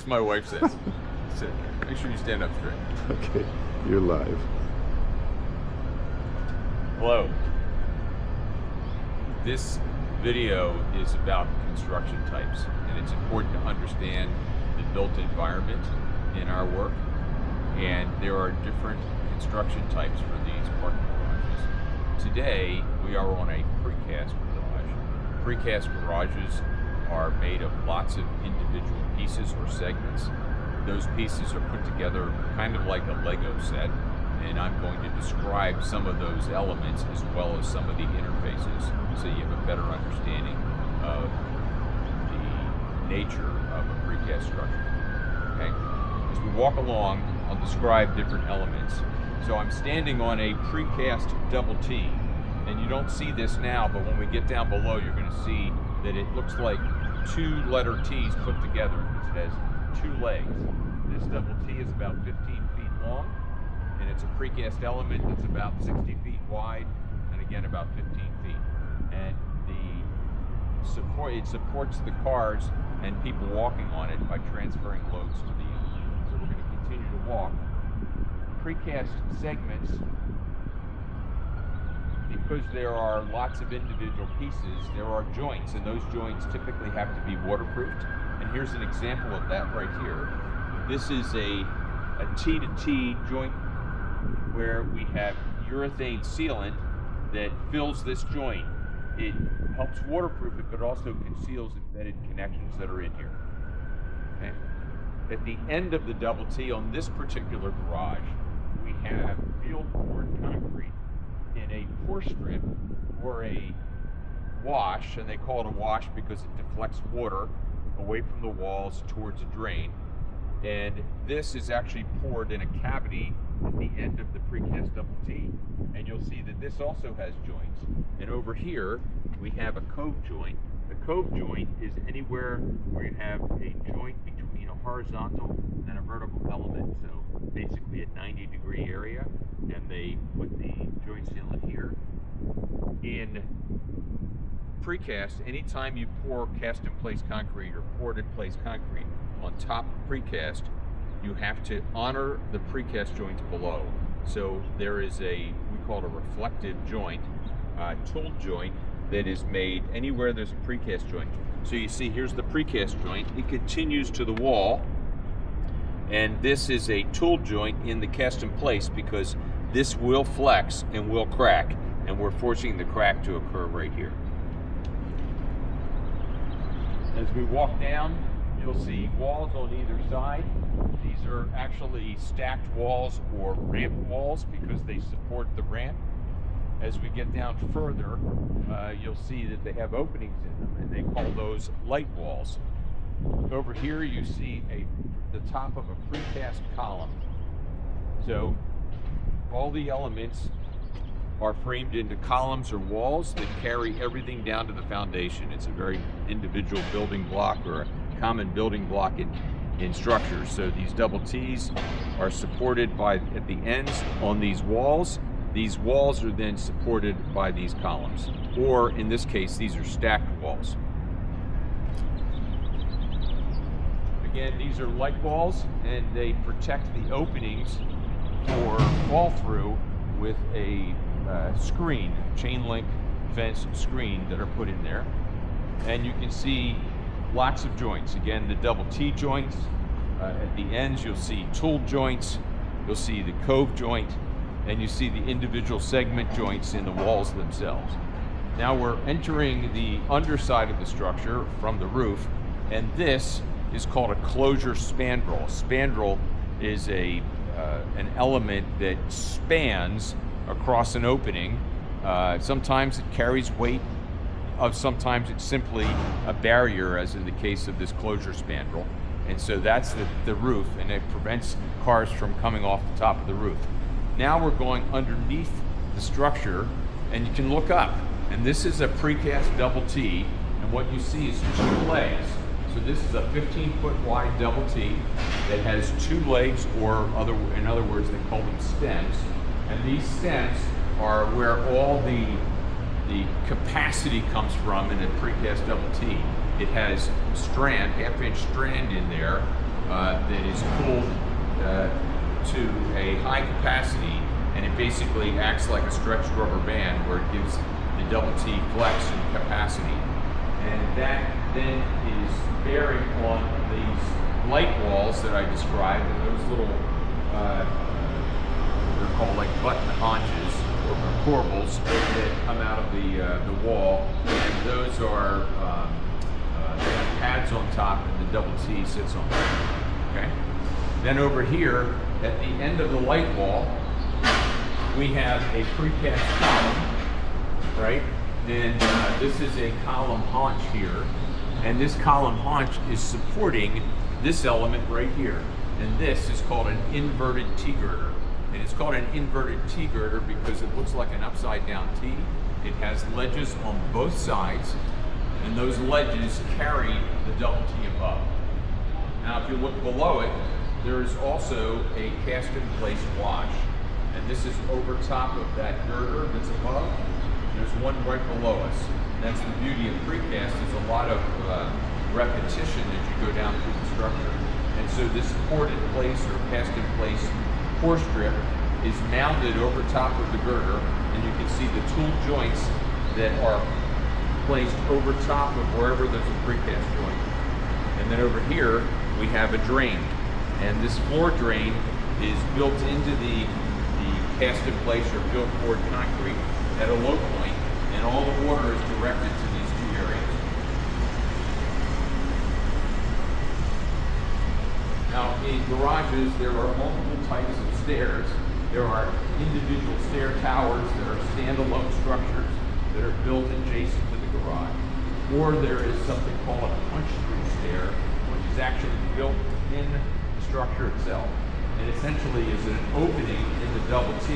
as my wife says. Sit there. Make sure you stand up straight. Okay, you're live. Hello. This video is about construction types, and it's important to understand the built environment in our work. And there are different construction types for these parking garages. Today, we are on a precast garage. Precast garages are made of lots of individual pieces or segments. Those pieces are put together kind of like a Lego set, and I'm going to describe some of those elements as well as some of the interfaces so you have a better understanding of the nature of a precast structure. Okay? As we walk along, I'll describe different elements. So I'm standing on a precast double T, and you don't see this now, but when we get down below, you're going to see that it looks like two letter T's put together. It has two legs. This double T is about 15 feet long, and it's a precast element that's about 60 feet wide, and again about 15 feet. And it supports the cars and people walking on it by transferring loads to the unit. So we're going to continue to walk. Precast segments, because there are lots of individual pieces, there are joints, and those joints typically have to be waterproofed. And here's an example of that right here. This is a T-to-T joint where we have urethane sealant that fills this joint. It helps waterproof it, but also conceals embedded connections that are in here. Okay? At the end of the double T on this particular garage, we have field poured concrete in a pour strip or a wash, and they call it a wash because it deflects water away from the walls towards a drain. And this is actually poured in a cavity at the end of the precast double T. And you'll see that this also has joints. And over here, we have a cove joint. The cove joint is anywhere where you have a joint between a horizontal and a vertical element. So basically a 90-degree area. And they put the joint sealant here. In precast, anytime you pour cast-in-place concrete or poured-in-place concrete on top of precast, you have to honor the precast joints below. So there is we call it a reflective joint, tool joint, that is made anywhere there's a precast joint. So you see here's the precast joint. It continues to the wall, and this is a tool joint in the cast-in-place because this will flex and will crack, and we're forcing the crack to occur right here. As we walk down, you'll see walls on either side. These are actually stacked walls or ramp walls because they support the ramp. As we get down further, you'll see that they have openings in them, and they call those light walls. Over here you see the top of a precast column. So all the elements are framed into columns or walls that carry everything down to the foundation. It's a very individual building block or a common building block in structures. So these double T's are supported at the ends on these walls. These walls are then supported by these columns. Or in this case, these are stacked walls. Again, these are light walls, and they protect the openings for fall through with a screen, chain link fence screen that are put in there. And you can see lots of joints. Again, the double T joints. At the ends, you'll see tool joints. You'll see the cove joint, and you see the individual segment joints in the walls themselves. Now we're entering the underside of the structure from the roof, and this is called a closure spandrel. Spandrel is an element that spans across an opening. Sometimes it carries weight, sometimes it's simply a barrier, as in the case of this closure spandrel. And so that's the roof, and it prevents cars from coming off the top of the roof. Now we're going underneath the structure, and you can look up. And this is a precast double T, and what you see is two legs. So this is a 15-foot wide double T that has two legs, or in other words, they call them stems. And these stems are where all the capacity comes from in a precast double T. It has half-inch strand in there, that is pulled to a high capacity, and it basically acts like a stretched rubber band where it gives the double T flex and capacity. And that then is bearing on these light walls that I described, and those little, they're called like button haunches or corbels that come out of the wall, and those are they have pads on top, and the double T sits on top. Okay. Then over here, at the end of the light wall, we have a precast column, right? And this is a column haunch here, and this column haunch is supporting this element right here, and this is called an inverted T-girder. And it's called an inverted T-girder because it looks like an upside down T. It has ledges on both sides, and those ledges carry the double T above. Now if you look below it, there is also a cast in place wash, and this is over top of that girder that's above. There's one right below us. That's the beauty of precast, is a lot of repetition as you go down through the structure. And so this poured in place or cast in place core strip is mounted over top of the girder, and you can see the tool joints that are placed over top of wherever there's a precast joint. And then over here we have a drain, and this floor drain is built into the cast in place or field poured concrete at a low point, and all the water is directed to these two areas. Now, in garages, there are multiple types of stairs. There are individual stair towers that are standalone structures that are built adjacent to the garage. Or there is something called a punch-through stair, which is actually built in the structure itself. And essentially is an opening in the double T,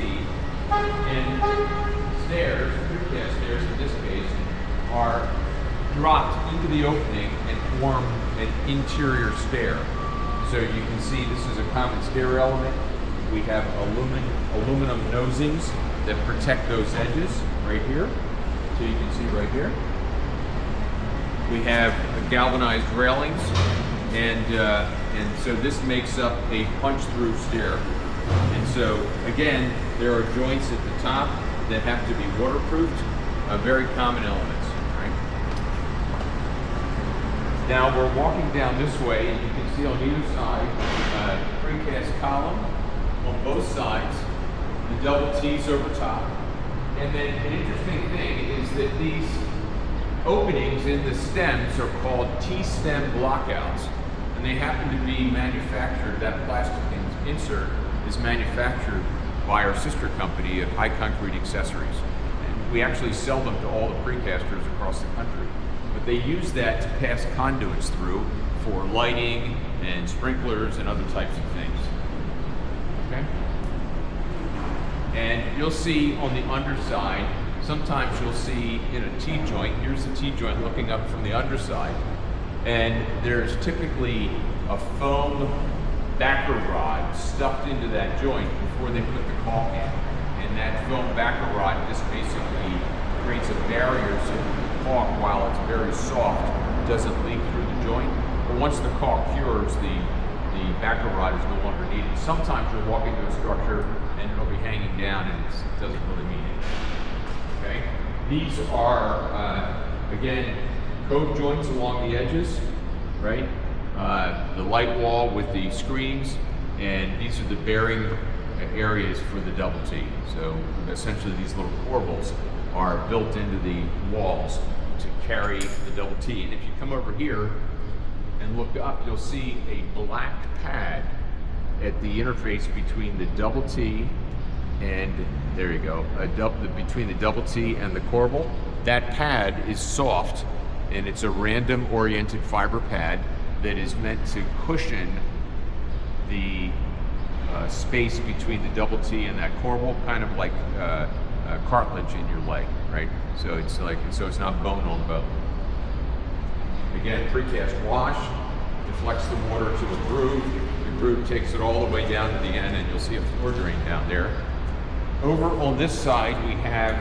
and stairs, precast stairs in this case, are dropped into the opening and form an interior stair. So you can see this is a common stair element. We have aluminum nosings that protect those edges right here. So you can see right here. We have galvanized railings, and so this makes up a punch-through stair. And so again, there are joints at the top that have to be waterproofed, very common elements, right? Now we're walking down this way, and you can see on either side, precast column on both sides, the double T's over top. And then an interesting thing is that these openings in the stems are called T-stem blockouts, and they happen to be manufactured, that plastic insert is manufactured by our sister company at High Concrete Accessories. And we actually sell them to all the precasters across the country. But they use that to pass conduits through for lighting and sprinklers and other types of things. Okay? And you'll see on the underside, sometimes you'll see in a T-joint, here's the T-joint looking up from the underside, and there's typically a foam backer rod stuffed into that joint before they put the caulk in. And that foam backer rod just basically creates a barrier so that the caulk, while it's very soft, doesn't leak through the joint. But once the caulk cures, the backer rod is no longer needed. Sometimes you'll walk into a structure and it'll be hanging down and it doesn't really mean it. Okay? These are, again, cove joints along the edges, right? The light wall with the screens, and these are the bearing areas for the double T. So essentially these little corbels are built into the walls to carry the double T. And if you come over here and look up, you'll see a black pad at the interface between the double T and, there you go, between the double T and the corbel. That pad is soft, and it's a random oriented fiber pad that is meant to cushion the space between the double T and that corbel, kind of like cartilage in your leg, right? So it's not bone on bone. Again, precast wash deflects the water to a groove. The groove takes it all the way down to the end, and you'll see a floor drain down there. Over on this side, we have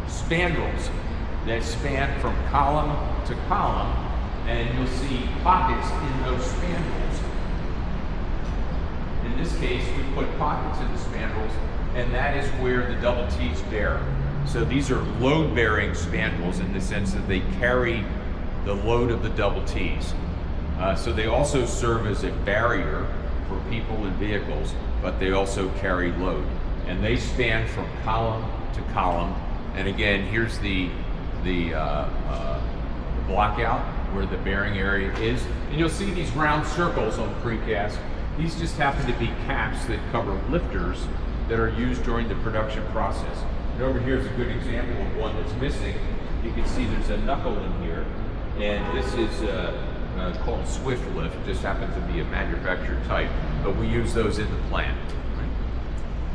spandrels that span from column to column, and you'll see pockets in those spandrels. this case, we put pockets in the spandrels, and that is where the double T's bear. So these are load-bearing spandrels in the sense that they carry the load of the double T's. So they also serve as a barrier for people and vehicles, but they also carry load. And they span from column to column. And again, here's the blockout where the bearing area is. And you'll see these round circles on precast. These just happen to be caps that cover lifters that are used during the production process. And over here is a good example of one that's missing. You can see there's a knuckle in here, and this is called Swift Lift. Just happens to be a manufactured type, but we use those in the plant. Right?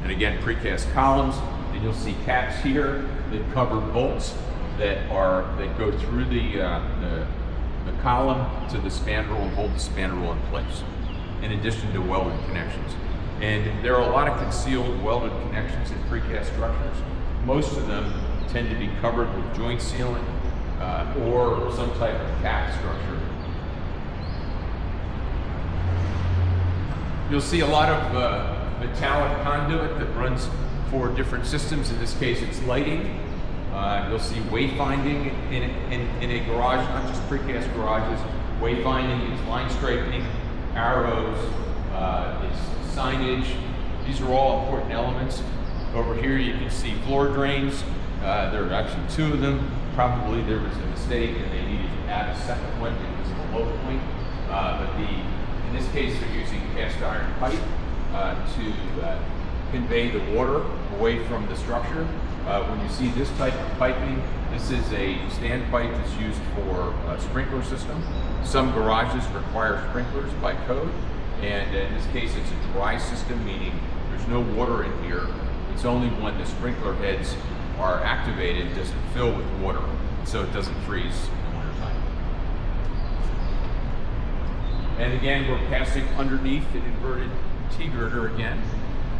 And again, precast columns, and you'll see caps here that cover bolts that go through the column to the spandrel and hold the spandrel in place, in addition to welded connections. And there are a lot of concealed welded connections in precast structures. Most of them tend to be covered with joint sealant or some type of cap structure. You'll see a lot of metallic conduit that runs for different systems. In this case, it's lighting. You'll see wayfinding in a garage, not just precast garages. Wayfinding is line striping, arrows, it's signage. These are all important elements. Over here you can see floor drains. There are actually two of them. Probably there was a mistake and they needed to add a second one because of the low point. In this case they're using cast iron pipe to convey the water away from the structure. When you see this type of piping, this is a standpipe that's used for a sprinkler system. Some garages require sprinklers by code, and in this case it's a dry system, meaning there's no water in here. It's only when the sprinkler heads are activated does it fill with water, so it doesn't freeze in the wintertime. And again, we're casting underneath an inverted T-girder again.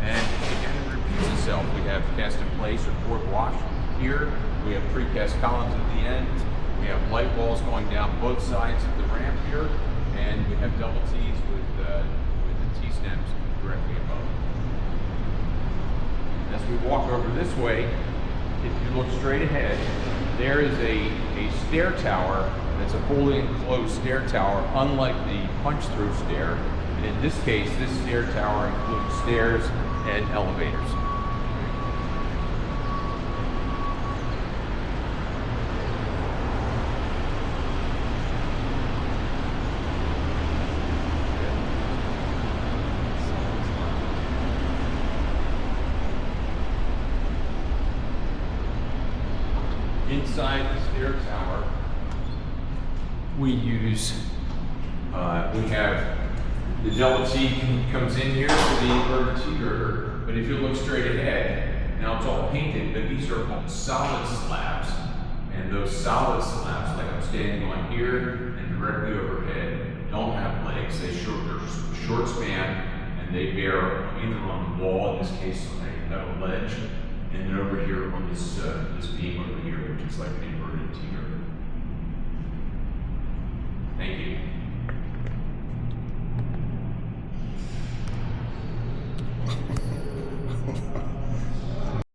And again, it repeats itself. We have cast in place or poured wash here. We have precast columns at the end. We have light walls going down both sides of the ramp here. And we have double T's with the T-stems directly above. As we walk over this way, if you look straight ahead, there is a stair tower that's a fully enclosed stair tower, unlike the punch-through stair. And in this case, this stair tower includes stairs and elevators. Inside the stair tower, we have the double T comes in here to the inverted T-girder, but if you look straight ahead, now it's all painted, but these are called solid slabs. And those solid slabs, like I'm standing on here and directly overhead, don't have legs. They're short span, and they bear either on the wall, in this case on a metal ledge, and then over here on this beam over